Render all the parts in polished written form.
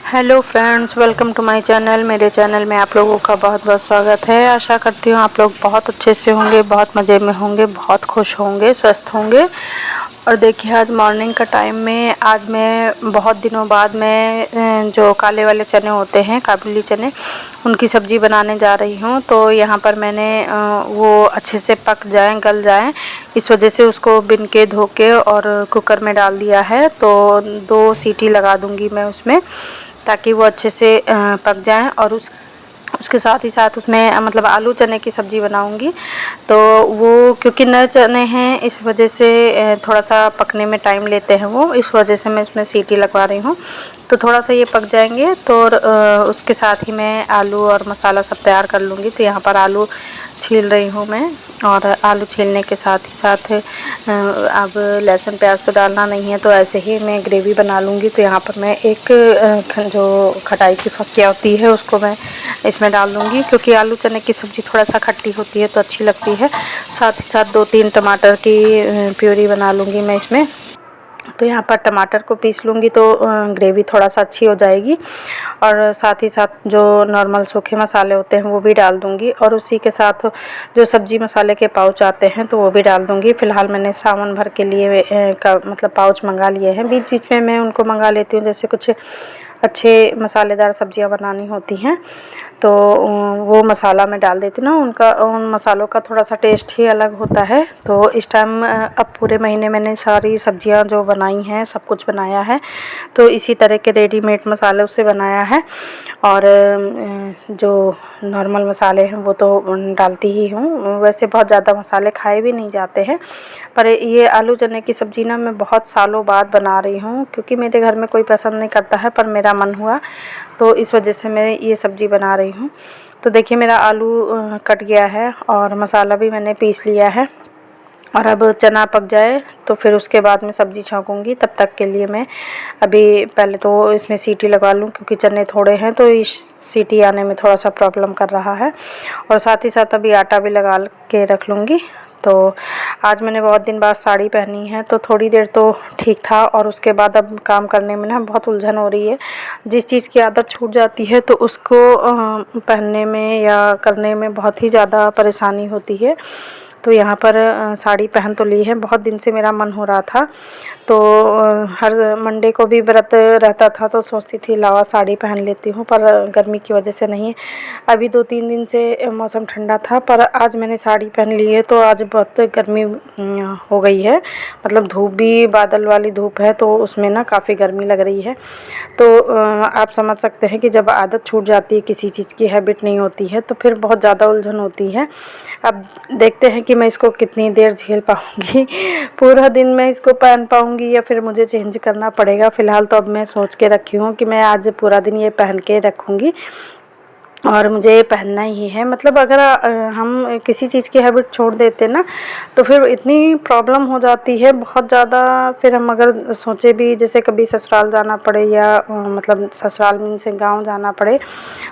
Hello friends, welcome to my channel. मेरे channel में आप लोगों का बहुत बहुत स्वागत है। आशा करती हूँ आप लोग बहुत अच्छे से होंगे, बहुत मज़े में होंगे, बहुत खुश होंगे, स्वस्थ होंगे। और देखिए, आज मॉर्निंग का टाइम में आज मैं बहुत दिनों बाद मैं जो काले वाले चने होते हैं, काबुली चने, उनकी सब्ज़ी बनाने जा रही हूँ। तो यहाँ पर मैंने वो अच्छे से पक जाएं, गल जाएं, इस वजह से उसको बिन के धो के और कुकर में डाल दिया है। तो 2 सीटी लगा दूँगी मैं उसमें, ताकि वो अच्छे से पक जाएं। और उसके साथ ही साथ उसमें मतलब आलू चने की सब्ज़ी बनाऊंगी। तो वो क्योंकि नए चने हैं, इस वजह से थोड़ा सा पकने में टाइम लेते हैं वो, इस वजह से मैं इसमें सीटी लगवा रही हूँ। तो थोड़ा सा ये पक जाएंगे तो उसके साथ ही मैं आलू और मसाला सब तैयार कर लूँगी। तो यहाँ पर आलू छील रही हूँ मैं, और आलू छीलने के साथ ही साथ अब लहसुन प्याज तो डालना नहीं है, तो ऐसे ही मैं ग्रेवी बना लूँगी। तो यहाँ पर मैं एक जो खटाई की फक्कियाँ होती है उसको मैं इसमें डाल दूँगी, क्योंकि आलू चने की सब्ज़ी थोड़ा सा खट्टी होती है तो अच्छी लगती है। साथ ही साथ 2-3 टमाटर की प्यूरी बना लूँगी मैं इसमें। तो यहाँ पर टमाटर को पीस लूँगी तो ग्रेवी थोड़ा सा अच्छी हो जाएगी। और साथ ही साथ जो नॉर्मल सूखे मसाले होते हैं वो भी डाल दूँगी, और उसी के साथ जो सब्ज़ी मसाले के पाउच आते हैं तो वो भी डाल दूँगी। फ़िलहाल मैंने सावन भर के लिए का मतलब पाउच मंगा लिए हैं। बीच बीच में मैं उनको मंगा लेती हूँ, जैसे कुछ अच्छे मसालेदार सब्जियां बनानी होती हैं तो वो मसाला मैं डाल देती हूँ ना। उन मसालों का थोड़ा सा टेस्ट ही अलग होता है। तो इस टाइम अब पूरे महीने मैंने सारी सब्जियां जो बनाई हैं, सब कुछ बनाया है, तो इसी तरह के रेडीमेड मसालों से बनाया है। और जो नॉर्मल मसाले हैं वो तो डालती ही हूँ। वैसे बहुत ज़्यादा मसाले खाए भी नहीं जाते हैं, पर ये आलू चने की सब्ज़ी ना मैं बहुत सालों बाद बना रही हूँ, क्योंकि मेरे घर में कोई पसंद नहीं करता है, पर मेरा मन हुआ तो इस वजह से मैं ये सब्ज़ी बना रही हूँ। तो देखिए, मेरा आलू कट गया है और मसाला भी मैंने पीस लिया है। और अब चना पक जाए तो फिर उसके बाद मैं सब्ज़ी छौंकूँगी। तब तक के लिए मैं अभी पहले तो इसमें सीटी लगा लूँ, क्योंकि चने थोड़े हैं तो इस सीटी आने में थोड़ा सा प्रॉब्लम कर रहा है। और साथ ही साथ अभी आटा भी लगा के रख लूँगी। तो आज मैंने बहुत दिन बाद साड़ी पहनी है, तो थोड़ी देर तो ठीक था, और उसके बाद अब काम करने में ना बहुत उलझन हो रही है। जिस चीज़ की आदत छूट जाती है तो उसको पहनने में या करने में बहुत ही ज़्यादा परेशानी होती है। तो यहाँ पर साड़ी पहन तो ली है, बहुत दिन से मेरा मन हो रहा था। तो हर मंडे को भी व्रत रहता था, तो सोचती थी लावा साड़ी पहन लेती हूँ, पर गर्मी की वजह से नहीं। अभी 2-3 दिन से मौसम ठंडा था, पर आज मैंने साड़ी पहन ली है तो आज बहुत गर्मी हो गई है। मतलब धूप भी, बादल वाली धूप है, तो उसमें ना काफ़ी गर्मी लग रही है। तो आप समझ सकते हैं कि जब आदत छूट जाती है, किसी चीज़ की हैबिट नहीं होती है, तो फिर बहुत ज़्यादा उलझन होती है। अब देखते हैं कि मैं इसको कितनी देर झेल पाऊँगी। पूरा दिन मैं इसको पहन पाऊँगी या फिर मुझे चेंज करना पड़ेगा। फ़िलहाल तो अब मैं सोच के रखी हूँ कि मैं आज पूरा दिन ये पहन के रखूँगी, और मुझे ये पहनना ही है। मतलब अगर हम किसी चीज़ की हैबिट छोड़ देते ना, तो फिर इतनी प्रॉब्लम हो जाती है बहुत ज़्यादा। फिर हम अगर सोचे भी, जैसे कभी ससुराल जाना पड़े या मतलब ससुराल मीन से गांव जाना पड़े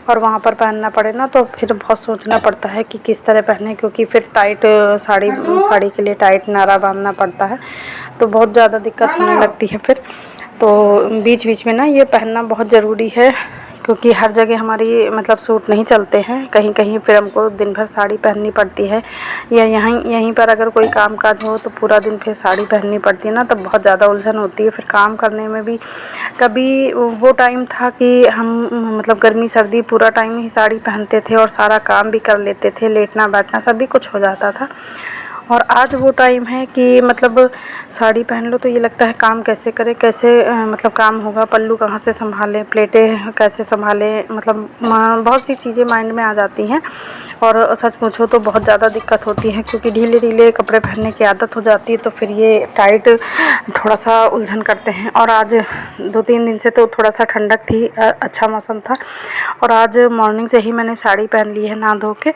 और वहाँ पर पहनना पड़े ना, तो फिर बहुत सोचना पड़ता है कि किस तरह पहने, क्योंकि फिर टाइट साड़ी के लिए टाइट नारा बांधना पड़ता है, तो बहुत ज़्यादा दिक्कत होने लगती है फिर। तो बीच बीच में ना ये पहनना बहुत ज़रूरी है, क्योंकि हर जगह हमारी मतलब सूट नहीं चलते हैं। कहीं कहीं फिर हमको दिन भर साड़ी पहननी पड़ती है, या यहीं पर अगर कोई काम काज हो तो पूरा दिन फिर साड़ी पहननी पड़ती है ना, तब बहुत ज़्यादा उलझन होती है। फिर काम करने में भी कभी वो टाइम था कि हम मतलब गर्मी सर्दी पूरा टाइम ही साड़ी पहनते थे और सारा काम भी कर लेते थे, लेटना बैठना सभी कुछ हो जाता था। और आज वो टाइम है कि मतलब साड़ी पहन लो तो ये लगता है काम कैसे करें, कैसे मतलब काम होगा, पल्लू कहाँ से संभालें, प्लेटें कैसे संभालें, मतलब बहुत सी चीज़ें माइंड में आ जाती हैं। और सच पूछो तो बहुत ज़्यादा दिक्कत होती है, क्योंकि ढीले ढीले कपड़े पहनने की आदत हो जाती है, तो फिर ये टाइट थोड़ा सा उलझन करते हैं। और आज 2-3 दिन से तो थोड़ा सा ठंडक थी, अच्छा मौसम था, और आज मॉर्निंग से ही मैंने साड़ी पहन ली है नहा धो के।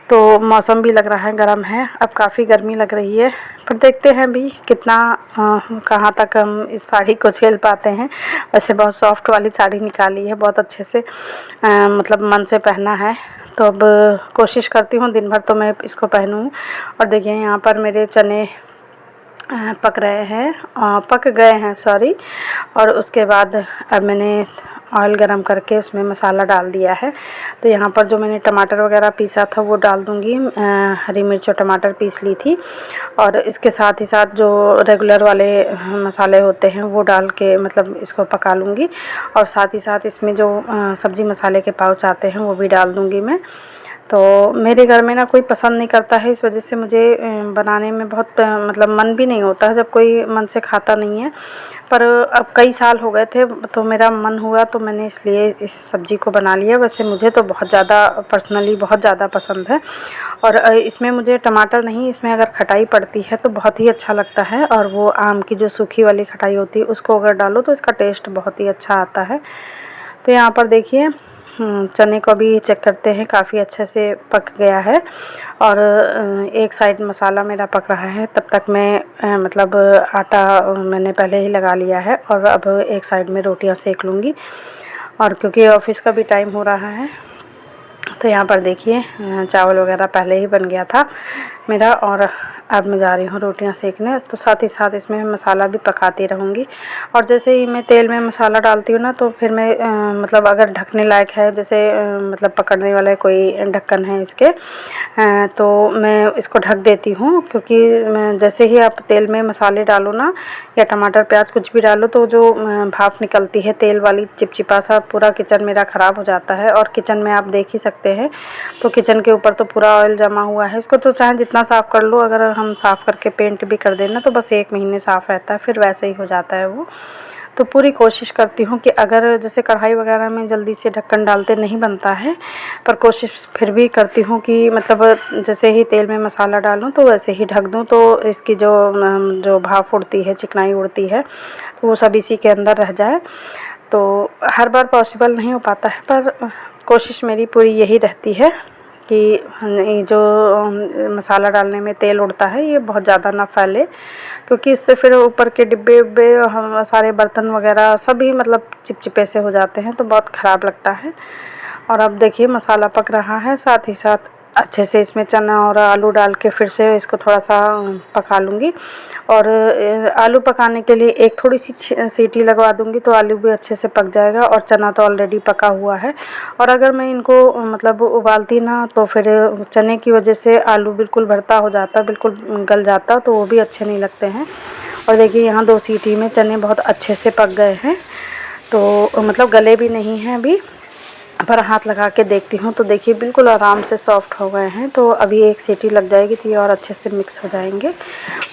तो मौसम भी लग रहा है गर्म है, अब काफ़ी गर्मी लग रही है, पर देखते हैं भी कितना कहाँ तक हम इस साड़ी को झेल पाते हैं। वैसे बहुत सॉफ्ट वाली साड़ी निकाली है, बहुत अच्छे से मतलब मन से पहना है। तो अब कोशिश करती हूँ दिन भर तो मैं इसको पहनूँ। और देखिए, यहाँ पर मेरे चने पक रहे हैं, पक गए हैं सॉरी। और उसके बाद अब मैंने ऑयल गरम करके उसमें मसाला डाल दिया है। तो यहाँ पर जो मैंने टमाटर वगैरह पीसा था वो डाल दूँगी। हरी मिर्च और टमाटर पीस ली थी, और इसके साथ ही साथ जो रेगुलर वाले मसाले होते हैं वो डाल के मतलब इसको पका लूँगी। और साथ ही साथ इसमें जो सब्ज़ी मसाले के पाउच आते हैं वो भी डाल दूँगी मैं। तो मेरे घर में ना कोई पसंद नहीं करता है, इस वजह से मुझे बनाने में बहुत मतलब मन भी नहीं होता है जब कोई मन से खाता नहीं है। पर अब कई साल हो गए थे तो मेरा मन हुआ तो मैंने इसलिए इस सब्ज़ी को बना लिया। वैसे मुझे तो बहुत ज़्यादा पर्सनली बहुत ज़्यादा पसंद है, और इसमें मुझे टमाटर नहीं, इसमें अगर खटाई पड़ती है तो बहुत ही अच्छा लगता है। और वो आम की जो सूखी वाली खटाई होती है उसको अगर डालो तो इसका टेस्ट बहुत ही अच्छा आता है। तो यहाँ पर देखिए चने को भी चेक करते हैं, काफ़ी अच्छे से पक गया है। और एक साइड मसाला मेरा पक रहा है, तब तक मैं मतलब आटा मैंने पहले ही लगा लिया है, और अब एक साइड में रोटियां सेक लूँगी। और क्योंकि ऑफिस का भी टाइम हो रहा है तो यहाँ पर देखिए चावल वगैरह पहले ही बन गया था मेरा, और अब मैं जा रही हूँ रोटियां सेकने। तो साथ ही साथ इसमें मसाला भी पकाती रहूँगी। और जैसे ही मैं तेल में मसाला डालती हूँ ना तो फिर मैं मतलब अगर ढकने लायक है, जैसे मतलब पकड़ने वाला कोई ढक्कन है इसके, तो मैं इसको ढक देती हूँ। क्योंकि जैसे ही आप तेल में मसाले डालो ना, या टमाटर प्याज कुछ भी डालो, तो जो भाप निकलती है तेल वाली, चिपचिपा सा पूरा किचन मेरा ख़राब हो जाता है। और किचन में आप देख ही सकते हैं, तो किचन के ऊपर तो पूरा ऑयल जमा हुआ है। इसको तो चाहे जितना साफ़ कर लो, अगर हम साफ़ करके पेंट भी कर देना तो बस 1 महीने साफ़ रहता है, फिर वैसे ही हो जाता है वो। तो पूरी कोशिश करती हूँ कि अगर जैसे कढ़ाई वगैरह में जल्दी से ढक्कन डालते नहीं बनता है, पर कोशिश फिर भी करती हूँ कि मतलब जैसे ही तेल में मसाला डालूँ तो वैसे ही ढक दूँ, तो इसकी जो भाप उड़ती है, चिकनाई उड़ती है, तो वो सब इसी के अंदर रह जाए। तो हर बार पॉसिबल नहीं हो पाता है, पर कोशिश मेरी पूरी यही रहती है कि जो मसाला डालने में तेल उड़ता है ये बहुत ज़्यादा ना फैले, क्योंकि इससे फिर ऊपर के डिब्बे उब्बे हम सारे बर्तन वगैरह सभी मतलब चिपचिपे से हो जाते हैं, तो बहुत ख़राब लगता है। और अब देखिए मसाला पक रहा है, साथ ही साथ अच्छे से इसमें चना और आलू डाल के फिर से इसको थोड़ा सा पका लूँगी। और आलू पकाने के लिए एक थोड़ी सी सीटी लगवा दूँगी तो आलू भी अच्छे से पक जाएगा, और चना तो ऑलरेडी पका हुआ है। और अगर मैं इनको मतलब उबालती ना तो फिर चने की वजह से आलू बिल्कुल भरता हो जाता, बिल्कुल गल जाता, तो वो भी अच्छे नहीं लगते हैं। और देखिए यहाँ 2 सीटी में चने बहुत अच्छे से पक गए हैं, तो मतलब गले भी नहीं हैं अभी, पर हाथ लगा के देखती हूँ तो देखिए बिल्कुल आराम से सॉफ्ट हो गए हैं। तो अभी एक सीटी लग जाएगी तो ये और अच्छे से मिक्स हो जाएंगे।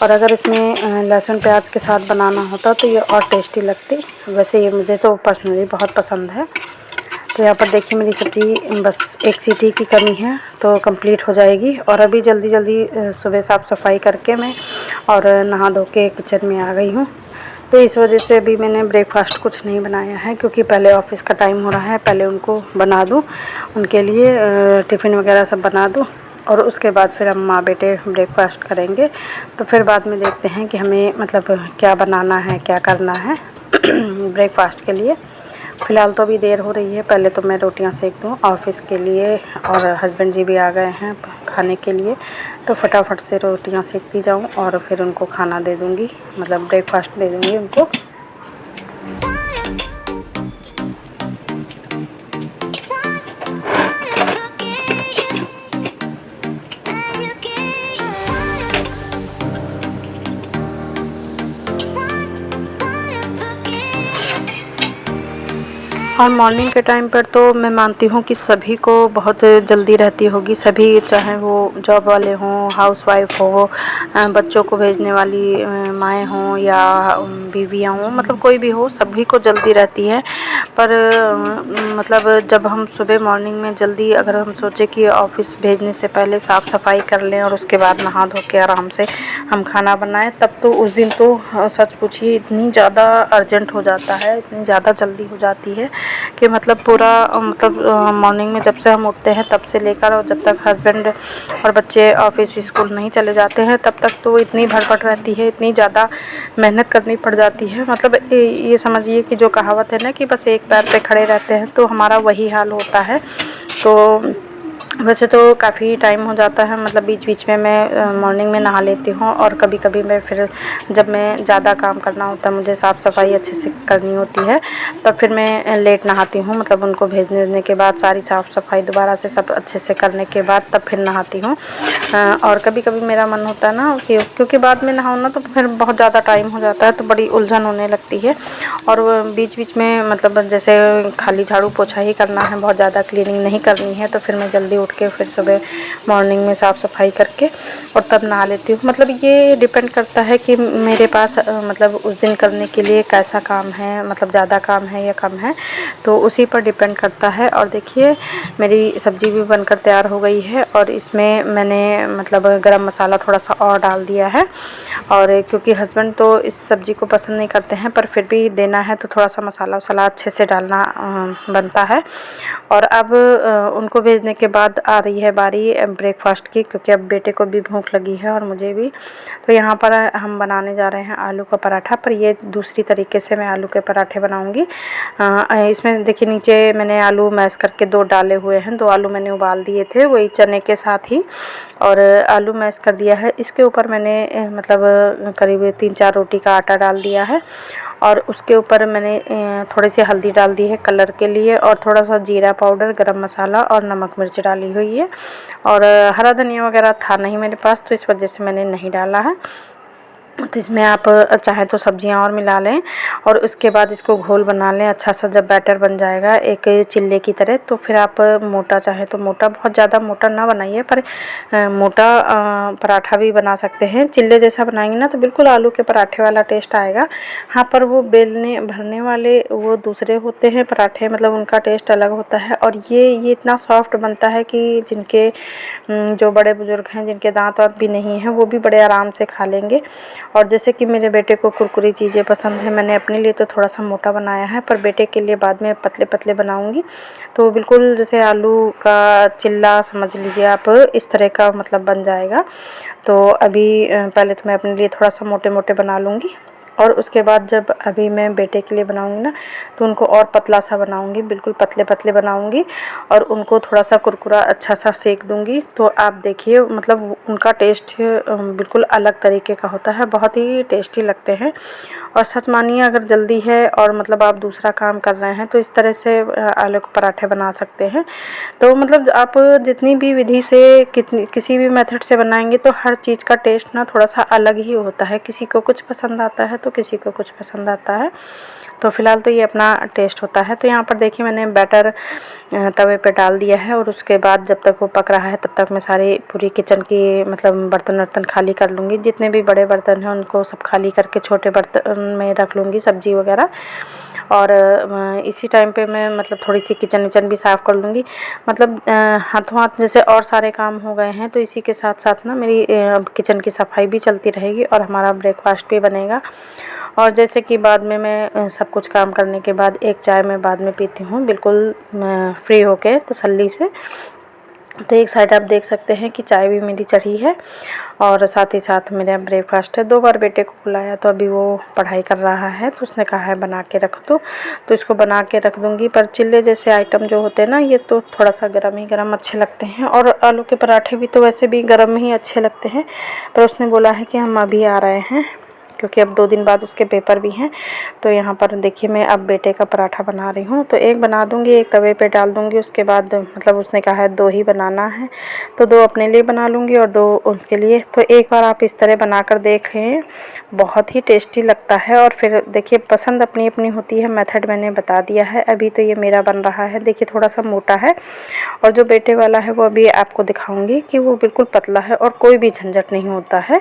और अगर इसमें लहसुन प्याज के साथ बनाना होता तो ये और टेस्टी लगती। वैसे ये मुझे तो पर्सनली बहुत पसंद है। तो यहाँ पर देखिए मेरी सब्ज़ी बस एक सीटी की कमी है तो कंप्लीट हो जाएगी। और अभी जल्दी जल्दी सुबह साफ़ सफाई करके मैं और नहा धो के किचन में आ गई हूँ। तो इस वजह से अभी मैंने ब्रेकफ़ास्ट कुछ नहीं बनाया है, क्योंकि पहले ऑफ़िस का टाइम हो रहा है, पहले उनको बना दूँ, उनके लिए टिफ़िन वगैरह सब बना दूँ, और उसके बाद फिर हम माँ बेटे ब्रेकफ़ास्ट करेंगे। तो फिर बाद में देखते हैं कि हमें मतलब क्या बनाना है, क्या करना है ब्रेकफ़ास्ट के लिए। फ़िलहाल तो अभी देर हो रही है, पहले तो मैं रोटियां सेक दूँ ऑफ़िस के लिए, और हस्बैंड जी भी आ गए हैं खाने के लिए, तो फटाफट से रोटियां सेकती जाऊँ और फिर उनको खाना दे दूँगी, मतलब ब्रेकफ़ास्ट दे दूँगी उनको। और मॉर्निंग के टाइम पर तो मैं मानती हूँ कि सभी को बहुत जल्दी रहती होगी, सभी चाहे वो जॉब वाले हों, हाउसवाइफ हो, बच्चों को भेजने वाली माएँ हों या बीवियाँ हों, मतलब कोई भी हो, सभी को जल्दी रहती है। पर मतलब जब हम सुबह मॉर्निंग में जल्दी अगर हम सोचें कि ऑफ़िस भेजने से पहले साफ़ सफाई कर लें और उसके बाद नहा धो के आराम से हम खाना बनाएं, तब तो उस दिन तो सच पूछिए इतनी ज़्यादा अर्जेंट हो जाता है, इतनी ज़्यादा जल्दी हो जाती है कि मतलब पूरा मतलब मॉर्निंग में जब से हम उठते हैं तब से लेकर और जब तक हस्बैंड और बच्चे ऑफ़िस स्कूल नहीं चले जाते हैं तब तक तो इतनी भड़बड़ रहती है, इतनी ज़्यादा मेहनत करनी पड़ जाती है। मतलब ये समझिए कि जो कहावत है ना कि बस एक पैर पे खड़े रहते हैं, तो हमारा वही हाल होता है। तो वैसे तो काफ़ी टाइम हो जाता है, मतलब बीच बीच में मैं मॉर्निंग में नहा लेती हूँ, और कभी कभी मैं फिर जब मैं ज़्यादा काम करना होता है, मुझे साफ़ सफाई अच्छे से करनी होती है, तब फिर मैं लेट नहाती हूँ। मतलब उनको भेजने के बाद सारी साफ़ सफाई दोबारा से सब अच्छे से करने के बाद तब फिर नहाती हूँ। और कभी कभी मेरा मन होता है ना कि क्योंकि बाद में नहाओ ना तो फिर बहुत ज़्यादा टाइम हो जाता है, तो बड़ी उलझन होने लगती है। और बीच बीच में मतलब जैसे खाली झाड़ू पोछा ही करना है, बहुत ज़्यादा क्लीनिंग नहीं करनी है, तो फिर मैं जल्दी उठ के फिर सुबह मॉर्निंग में साफ़ सफाई करके और तब नहा लेती हूँ। मतलब ये डिपेंड करता है कि मेरे पास मतलब उस दिन करने के लिए कैसा काम है, मतलब ज़्यादा काम है या कम है, तो उसी पर डिपेंड करता है। और देखिए मेरी सब्ज़ी भी बनकर तैयार हो गई है, और इसमें मैंने मतलब गरम मसाला थोड़ा सा और डाल दिया है। और क्योंकि हस्बैंड तो इस सब्ज़ी को पसंद नहीं करते हैं, पर फिर भी देना है तो थोड़ा सा मसाला वसाला अच्छे से डालना बनता है। और अब उनको भेजने के बाद आ रही है बारी ब्रेकफास्ट की, क्योंकि अब बेटे को भी भूख लगी है और मुझे भी। तो यहाँ पर हम बनाने जा रहे हैं आलू का पराठा, पर ये दूसरी तरीके से मैं आलू के पराठे बनाऊंगी। इसमें देखिए नीचे मैंने आलू मैश करके 2 डाले हुए हैं, 2 आलू मैंने उबाल दिए थे वही चने के साथ ही, और आलू मैश कर दिया है। इसके ऊपर मैंने मतलब करीब 3-4 रोटी का आटा डाल दिया है, और उसके ऊपर मैंने थोड़ी सी हल्दी डाल दी है कलर के लिए, और थोड़ा सा जीरा पाउडर, गरम मसाला और नमक मिर्च डाली हुई है। और हरा धनिया वगैरह था नहीं मेरे पास, तो इस वजह से मैंने नहीं डाला है। तो इसमें आप चाहे तो सब्जियां और मिला लें, और उसके बाद इसको घोल बना लें अच्छा सा। जब बैटर बन जाएगा एक चिल्ले की तरह, तो फिर आप मोटा चाहे तो मोटा, बहुत ज़्यादा मोटा ना बनाइए, पर मोटा पराठा भी बना सकते हैं। चिल्ले जैसा बनाएंगे ना तो बिल्कुल आलू के पराठे वाला टेस्ट आएगा। हाँ, पर वो बेलने भरने वाले वो दूसरे होते हैं पराठे, मतलब उनका टेस्ट अलग होता है। और ये इतना सॉफ्ट बनता है कि जिनके जो बड़े बुजुर्ग हैं, जिनके दांत वाँत भी नहीं हैं, वो भी बड़े आराम से खा लेंगे। और जैसे कि मेरे बेटे को कुरकुरी चीज़ें पसंद है, मैंने अपने लिए तो थोड़ा सा मोटा बनाया है, पर बेटे के लिए बाद में पतले पतले बनाऊंगी। तो बिल्कुल जैसे आलू का चिल्ला समझ लीजिए आप, इस तरह का मतलब बन जाएगा। तो अभी पहले तो मैं अपने लिए थोड़ा सा मोटे मोटे बना लूँगी, और उसके बाद जब अभी मैं बेटे के लिए बनाऊंगी ना तो उनको और पतला सा बनाऊंगी, बिल्कुल पतले पतले बनाऊंगी, और उनको थोड़ा सा कुरकुरा अच्छा सा सेक दूंगी। तो आप देखिए मतलब उनका टेस्ट बिल्कुल अलग तरीके का होता है, बहुत ही टेस्टी लगते हैं। और सच मानिए अगर जल्दी है और मतलब आप दूसरा काम कर रहे हैं तो इस तरह से आलू के पराठे बना सकते हैं। तो मतलब आप जितनी भी विधि से किसी भी मेथड से बनाएंगे तो हर चीज़ का टेस्ट ना थोड़ा सा अलग ही होता है। किसी को कुछ पसंद आता है तो किसी को कुछ पसंद आता है। तो फ़िलहाल तो ये अपना टेस्ट होता है। तो यहाँ पर देखिए मैंने बैटर तवे पे डाल दिया है, और उसके बाद जब तक वो पक रहा है तब तक मैं सारी पूरी किचन की मतलब बर्तन वर्तन खाली कर लूँगी। जितने भी बड़े बर्तन हैं उनको सब खाली करके छोटे बर्तन में रख लूँगी सब्ज़ी वगैरह। और इसी टाइम पे मैं मतलब थोड़ी सी किचन विचन भी साफ़ कर लूँगी। मतलब हाथों हाथ जैसे और सारे काम हो गए हैं, तो इसी के साथ साथ ना मेरी किचन की सफाई भी चलती रहेगी और हमारा ब्रेकफास्ट भी बनेगा। और जैसे कि बाद में मैं सब कुछ काम करने के बाद एक चाय मैं बाद में पीती हूँ, बिल्कुल फ्री होके तसल्ली से। तो एक साइड आप देख सकते हैं कि चाय भी मेरी चढ़ी है, और साथ ही साथ मेरा ब्रेकफास्ट है। 2 बार बेटे को बुलाया तो अभी वो पढ़ाई कर रहा है, तो उसने कहा है बना के रख दो, तो इसको बना के रख दूँगी। पर चिल्ले जैसे आइटम जो होते हैं ना, ये तो थोड़ा सा गरम ही गरम अच्छे लगते हैं, और आलू के पराठे भी तो वैसे भी गरम ही अच्छे लगते हैं। पर उसने बोला है कि हम अभी आ रहे हैं, क्योंकि अब 2 दिन बाद उसके पेपर भी हैं। तो यहाँ पर देखिए मैं अब बेटे का पराठा बना रही हूँ। तो एक बना दूँगी, एक तवे पे डाल दूँगी, उसके बाद मतलब उसने कहा है 2 ही बनाना है, तो 2 अपने लिए बना लूँगी और 2 उसके लिए। तो एक बार आप इस तरह बनाकर देखें, बहुत ही टेस्टी लगता है। और फिर देखिए पसंद अपनी अपनी होती है, मेथड मैंने बता दिया है। अभी तो ये मेरा बन रहा है, देखिए थोड़ा सा मोटा है, और जो बेटे वाला है वो अभी आपको दिखाऊंगी कि वो बिल्कुल पतला है और कोई भी झंझट नहीं होता है।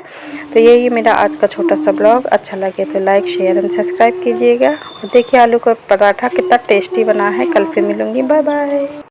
तो यही मेरा आज का छोटा सा ब्लॉग। अच्छा लगे तो लाइक शेयर एंड सब्सक्राइब कीजिएगा। और देखिए आलू का पराठा कितना टेस्टी बना है। कल फिर मिलूँगी, बाय बाय।